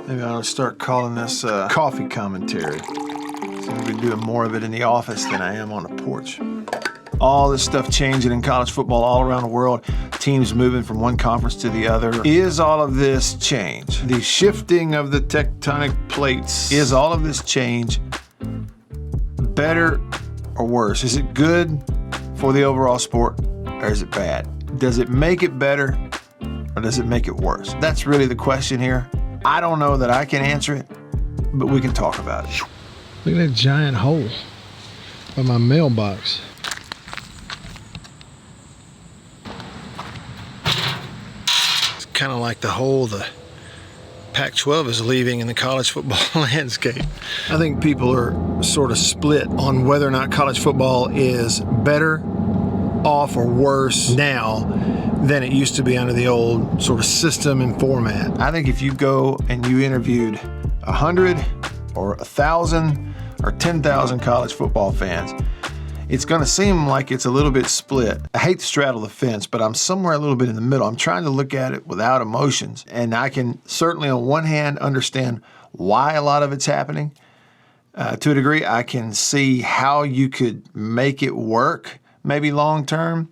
Maybe I ought to start calling this coffee commentary. Seem to be doing more of it in the office than I am on the porch. All this stuff changing in college football all around the world, teams moving from one conference to the other. Is all of this change, the shifting of the tectonic plates, is all of this change better or worse? Is it good for the overall sport, or is it bad? Does it make it better, or does it make it worse? That's really the question here. I don't know that I can answer it, but we can talk about it. Look at that giant hole by my mailbox. It's kind of like the hole the Pac12 is leaving in the college football landscape. I think people are sort of split on whether or not college football is better off or worse now than it used to be under the old sort of system and format. I think if you go and you interviewed 100 or 1,000 or 10,000 college football fans, it's going to seem like it's a little bit split. I hate to straddle the fence, but I'm somewhere a little bit in the middle. I'm trying to look at it without emotions. And I can certainly, on one hand, understand why a lot of it's happening. To a degree, I can see how you could make it work, maybe long term.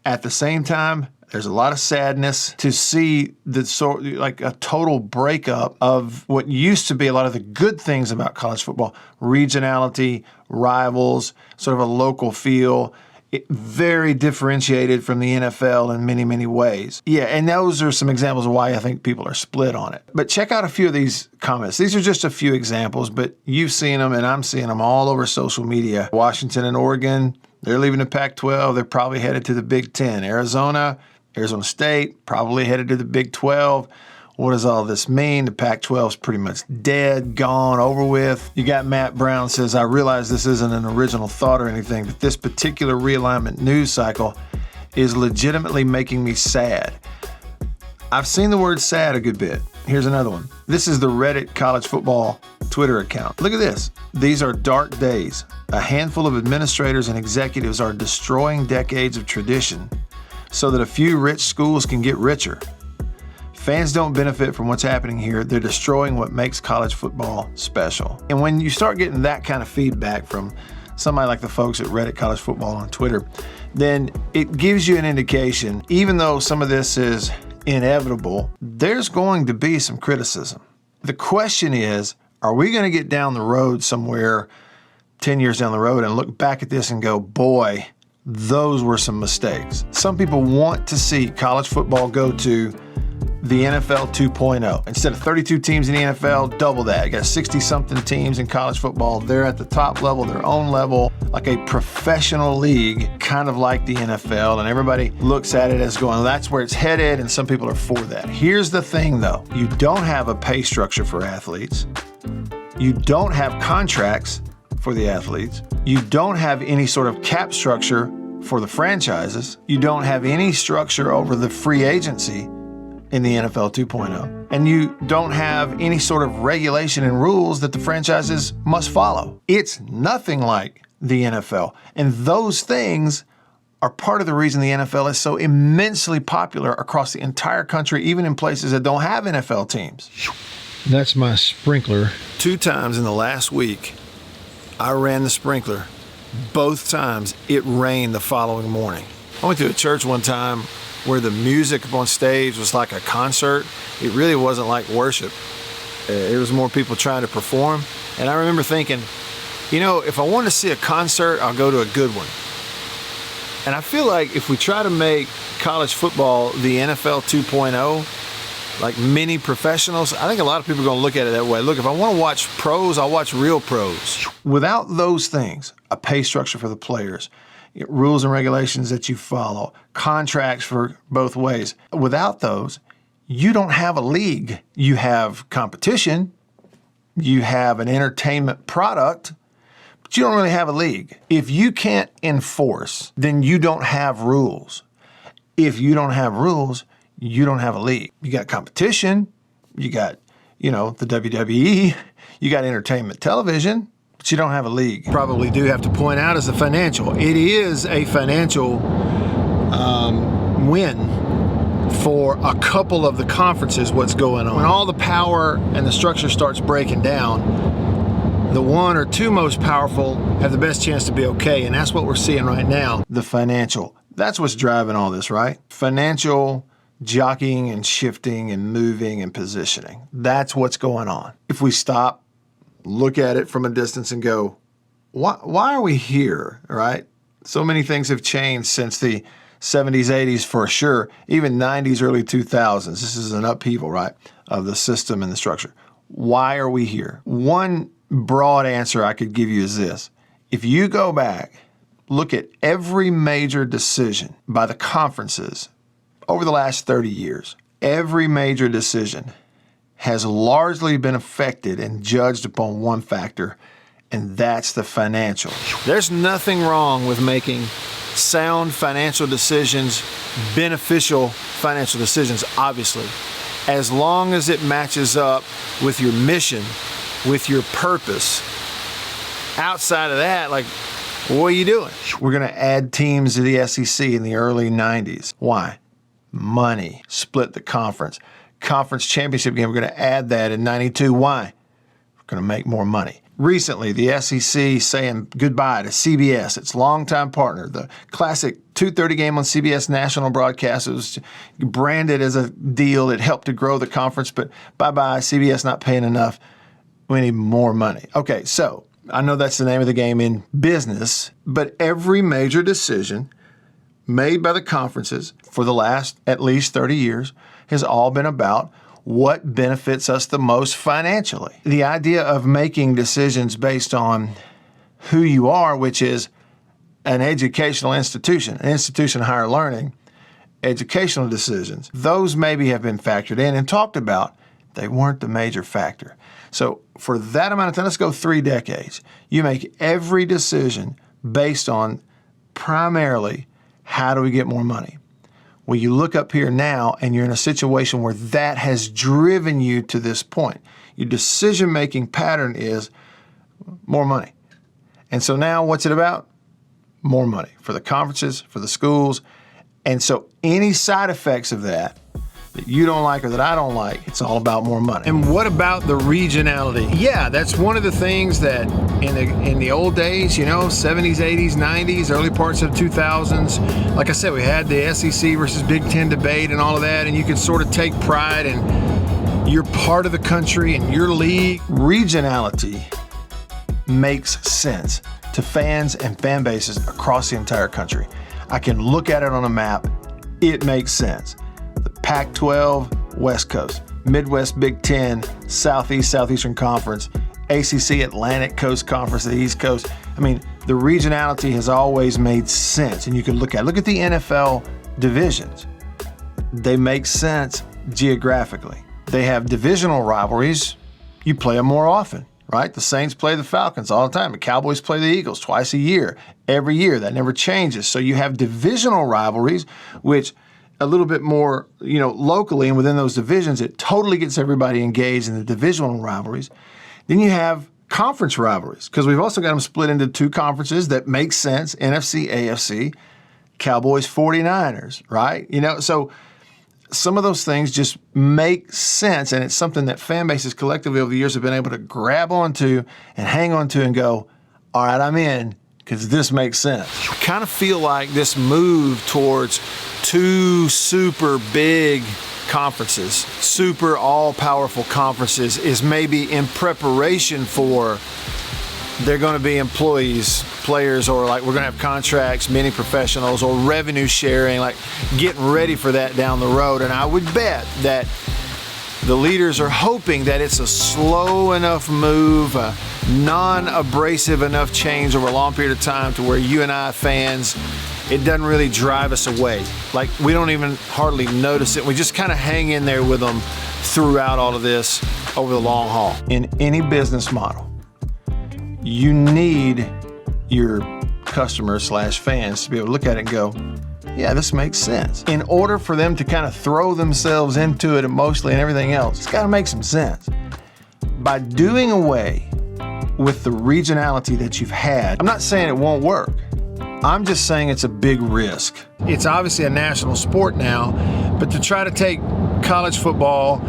At the same time, there's a lot of sadness to see the sort like a total breakup of what used to be a lot of the good things about college football: regionality, rivals, sort of a local feel. Very differentiated from the NFL in many, many ways. Yeah, and those are some examples of why I think people are split on it. But check out a few of these comments. These are just a few examples, but you've seen them and I'm seeing them all over social media. Washington and Oregon, they're leaving the Pac-12. They're probably headed to the Big Ten. Arizona State, probably headed to the Big 12. What does all this mean? The Pac-12 is pretty much dead, gone, over with. You got Matt Brown says, I realize this isn't an original thought or anything, but this particular realignment news cycle is legitimately making me sad. I've seen the word sad a good bit. Here's another one. This is the Reddit college football Twitter account. Look at this. These are dark days. A handful of administrators and executives are destroying decades of tradition so that a few rich schools can get richer. Fans don't benefit from what's happening here. They're destroying what makes college football special. And when you start getting that kind of feedback from somebody like the folks at Reddit College Football on Twitter, then it gives you an indication, even though some of this is inevitable, there's going to be some criticism. The question is, are we going to get down the road somewhere 10 years down the road and look back at this and go, boy, those were some mistakes? Some people want to see college football go to the NFL 2.0. Instead of 32 teams in the NFL, double that. You got 60-something teams in college football. They're at the top level, their own level, like a professional league, kind of like the NFL, and everybody looks at it as going, well, that's where it's headed, and some people are for that. Here's the thing, though. You don't have a pay structure for athletes. You don't have contracts for the athletes. You don't have any sort of cap structure for the franchises. You don't have any structure over the free agency in the NFL 2.0. And you don't have any sort of regulation and rules that the franchises must follow. It's nothing like the NFL. And those things are part of the reason the NFL is so immensely popular across the entire country, even in places that don't have NFL teams. That's my sprinkler. 2 times in the last week, I ran the sprinkler. Both times it rained the following morning. I went to a church one time where the music up on stage was like a concert. It really wasn't like worship. It was more people trying to perform. And I remember thinking, you know, if I want to see a concert, I'll go to a good one. And I feel like if we try to make college football the NFL 2.0, like mini professionals, I think a lot of people are going to look at it that way. Look, if I want to watch pros, I'll watch real pros. Without those things, a pay structure for the players, rules and regulations that you follow, contracts for both ways. Without those, you don't have a league. You have competition, you have an entertainment product, but you don't really have a league. If you can't enforce, then you don't have rules. If you don't have rules, you don't have a league. You got competition, you got, the WWE, you got entertainment television, but you don't have a league. Probably do have to point out as a financial. It is a financial win for a couple of the conferences what's going on. When all the power and the structure starts breaking down, the one or two most powerful have the best chance to be okay, and that's what we're seeing right now. The financial. That's what's driving all this, right? Financial jockeying and shifting and moving and positioning. That's what's going on. If we stop, look at it from a distance and go, why are we here, right? So many things have changed since the 70s, 80s for sure, even 90s, early 2000s. This is an upheaval, right, of the system and the structure. Why are we here? One broad answer I could give you is this. If you go back, look at every major decision by the conferences over the last 30 years, every major decision has largely been affected and judged upon one factor, and that's the financial. There's nothing wrong with making sound financial decisions, beneficial financial decisions, obviously, as long as it matches up with your mission, with your purpose. Outside of that, like, what are you doing? We're going to add teams to the SEC in the early 90s. Why? Money. Split the conference. Conference championship game, we're going to add that in 92. Why? We're going to make more money. Recently, the SEC saying goodbye to CBS, its longtime partner. The classic 2:30 game on CBS national broadcast, it was branded as a deal. It helped to grow the conference, but bye-bye, CBS not paying enough. We need more money. Okay, so I know that's the name of the game in business, but every major decision made by the conferences for the last at least 30 years has all been about what benefits us the most financially. The idea of making decisions based on who you are, which is an educational institution, an institution of higher learning, educational decisions, those maybe have been factored in and talked about. They weren't the major factor. So for that amount of time, let's go 3 decades, you make every decision based on primarily how do we get more money. Well, you look up here now and you're in a situation where that has driven you to this point. Your decision-making pattern is more money. And so now what's it about? More money for the conferences, for the schools. And so any side effects of that you don't like or that I don't like, it's all about more money. And what about the regionality? Yeah, that's one of the things that in the old days, 70s, 80s, 90s, early parts of 2000s, like I said, we had the SEC versus Big Ten debate and all of that, and you could sort of take pride in your part of the country and your league. Regionality makes sense to fans and fan bases across the entire country. I can look at it on a map. It makes sense. The Pac12, West Coast, Midwest Big Ten, Southeast, Southeastern Conference, ACC, Atlantic Coast Conference, the East Coast. I mean, the regionality has always made sense, and you can look at the NFL divisions. They make sense geographically. They have divisional rivalries. You play them more often, right? The Saints play the Falcons all the time. The Cowboys play the Eagles twice a year, every year. That never changes. So you have divisional rivalries, which a little bit more, locally, and within those divisions, it totally gets everybody engaged in the divisional rivalries. Then you have conference rivalries, because we've also got them split into 2 conferences that make sense, NFC, AFC, Cowboys, 49ers, right? So some of those things just make sense, and it's something that fan bases collectively over the years have been able to grab onto and hang onto and go, all right, I'm in, because this makes sense. I kind of feel like this move towards 2 super big conferences, super all-powerful conferences, is maybe in preparation for they're going to be employees, players, or like we're going to have contracts, many professionals, or revenue sharing, like getting ready for that down the road. And I would bet that the leaders are hoping that it's a slow enough move, a non-abrasive enough change over a long period of time to where you and I fans, it doesn't really drive us away. Like we don't even hardly notice it. We just kind of hang in there with them throughout all of this over the long haul. In any business model, you need your customers / fans to be able to look at it and go, yeah, this makes sense. In order for them to kind of throw themselves into it emotionally and everything else, it's got to make some sense. By doing away with the regionality that you've had, I'm not saying it won't work. I'm just saying it's a big risk. It's obviously a national sport now, But to try to take college football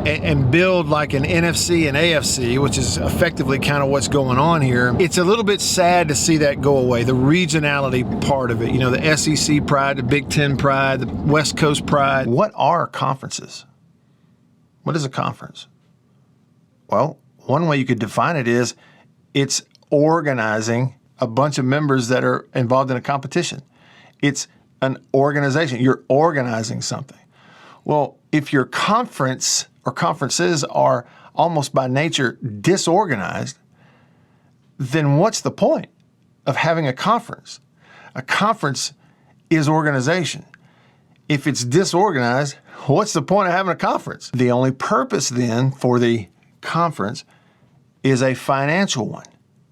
and build like an NFC and AFC, which is effectively kind of what's going on here, it's a little bit sad to see that go away. The regionality part of it, you know, the SEC pride, the Big Ten pride, the West Coast pride. What are conferences? What is a conference? Well, one way you could define it is it's organizing a bunch of members that are involved in a competition. It's an organization. You're organizing something. Well, if your conference or conferences are almost by nature disorganized, then what's the point of having a conference? A conference is organization. If it's disorganized, what's the point of having a conference? The only purpose then for the conference is a financial one.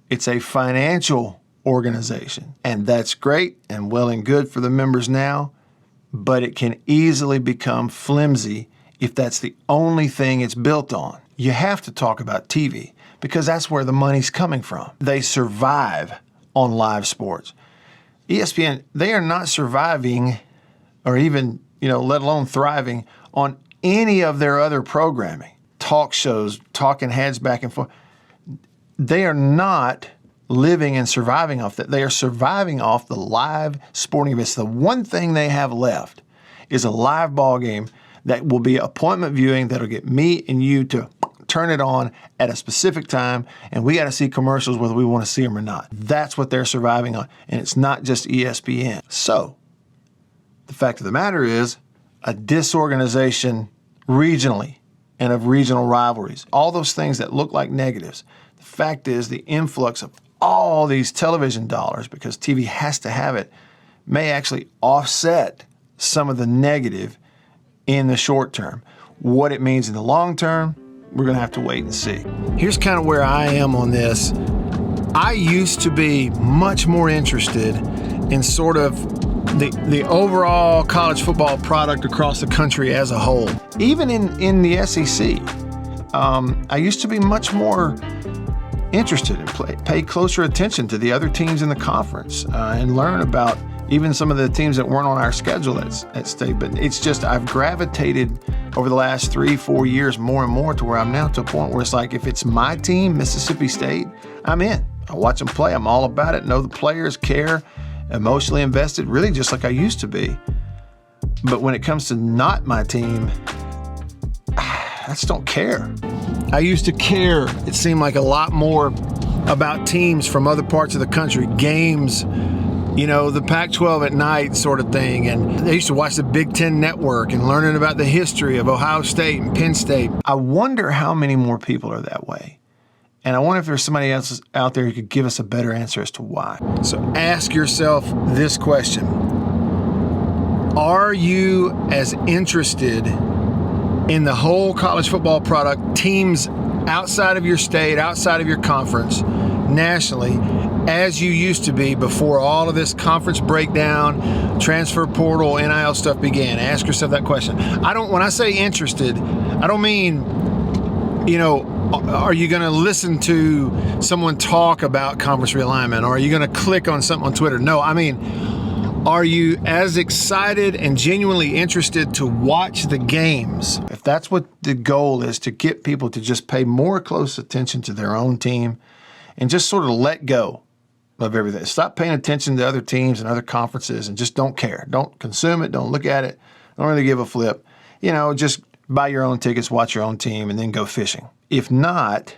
It's a financial organization. And that's great and well and good for the members now, but it can easily become flimsy if that's the only thing it's built on. You have to talk about TV because that's where the money's coming from. They survive on live sports. ESPN, they are not surviving or even, let alone thriving on any of their other programming. Talk shows, talking heads back and forth. They are not living and surviving off that. They are surviving off the live sporting events. The one thing they have left is a live ball game that will be appointment viewing that'll get me and you to turn it on at a specific time, and we got to see commercials whether we want to see them or not. That's what they're surviving on, and it's not just ESPN. So the fact of the matter is a disorganization regionally and of regional rivalries, all those things that look like negatives. The fact is the influx of all these television dollars, because TV has to have it, may actually offset some of the negative in the short term. What it means in the long term, we're going to have to wait and see. Here's kind of where I am on this. I used to be much more interested in sort of the overall college football product across the country as a whole. Even in the SEC, I used to be much more interested and pay closer attention to the other teams in the conference and learn about even some of the teams that weren't on our schedule at state. But it's just I've gravitated over the last 3-4 years more and more to where I'm now to a point where it's like if it's my team, Mississippi State, I'm in. I watch them play. I'm all about it. Know the players, care, emotionally invested, really just like I used to be. But when it comes to not my team, I just don't care. I used to care, it seemed like, a lot more about teams from other parts of the country, games, the Pac12 at night sort of thing. And I used to watch the Big Ten Network and learning about the history of Ohio State and Penn State. I wonder how many more people are that way. And I wonder if there's somebody else out there who could give us a better answer as to why. So ask yourself this question. Are you as interested in the whole college football product, teams outside of your state, outside of your conference, nationally, as you used to be before all of this conference breakdown, transfer portal, NIL stuff began? Ask yourself that question. When I say interested, I don't mean, are you going to listen to someone talk about conference realignment? Or are you going to click on something on Twitter? No, I mean, are you as excited and genuinely interested to watch the games? If that's what the goal is, to get people to just pay more close attention to their own team and just sort of let go of everything. Stop paying attention to other teams and other conferences and just don't care. Don't consume it. Don't look at it. Don't really give a flip. Just buy your own tickets, watch your own team, and then go fishing. If not,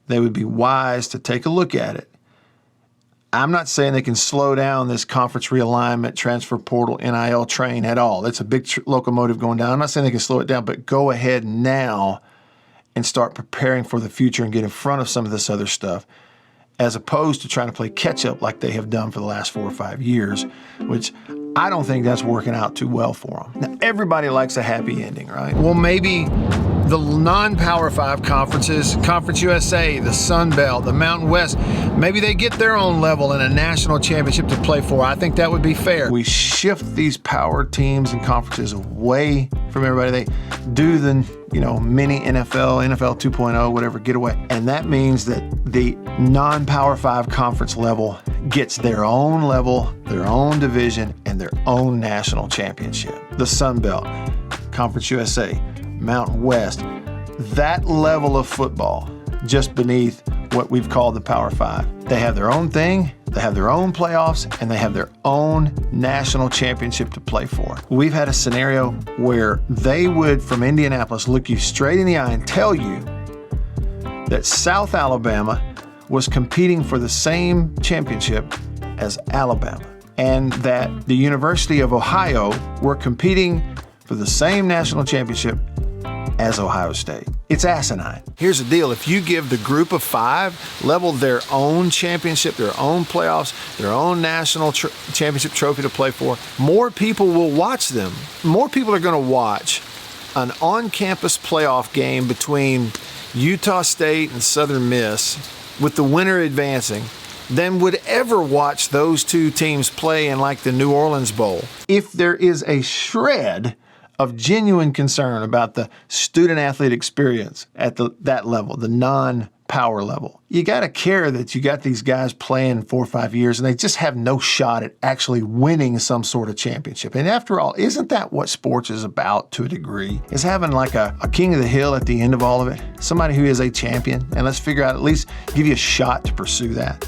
they would be wise to take a look at it. I'm not saying they can slow down this conference realignment, transfer portal, NIL train at all. It's a big locomotive going down. I'm not saying they can slow it down, but go ahead now and start preparing for the future and get in front of some of this other stuff, as opposed to trying to play catch up like they have done for the last 4 or 5 years, which I don't think that's working out too well for them. Now, everybody likes a happy ending, right? Well, maybe the non-Power 5 conferences, Conference USA, the Sun Belt, the Mountain West, maybe they get their own level in a national championship to play for. I think that would be fair. We shift these power teams and conferences away from everybody. They do the, mini NFL, NFL 2.0, whatever, get away. And that means that the non-Power 5 conference level gets their own level, their own division, and their own national championship. The Sun Belt. Conference USA, Mountain West, that level of football just beneath what we've called the Power Five. They have their own thing, they have their own playoffs, and they have their own national championship to play for. We've had a scenario where they would, from Indianapolis, look you straight in the eye and tell you that South Alabama was competing for the same championship as Alabama, and that the University of Ohio were competing for the same national championship as Ohio State. It's asinine. Here's the deal. If you give the group of five level their own championship, their own playoffs, their own national championship trophy to play for, more people will watch them. More people are going to watch an on-campus playoff game between Utah State and Southern Miss with the winner advancing than would ever watch those two teams play in like the New Orleans Bowl. If there is a shred of genuine concern about the student-athlete experience at that level, the non-power level, you got to care that you got these guys playing 4 or 5 years and they just have no shot at actually winning some sort of championship. And after all, isn't that what sports is about to a degree? Is having like a king of the hill at the end of all of it? Somebody who is a champion, and let's figure out, at least give you a shot to pursue that.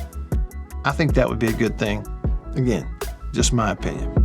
I think that would be a good thing. Again, just my opinion.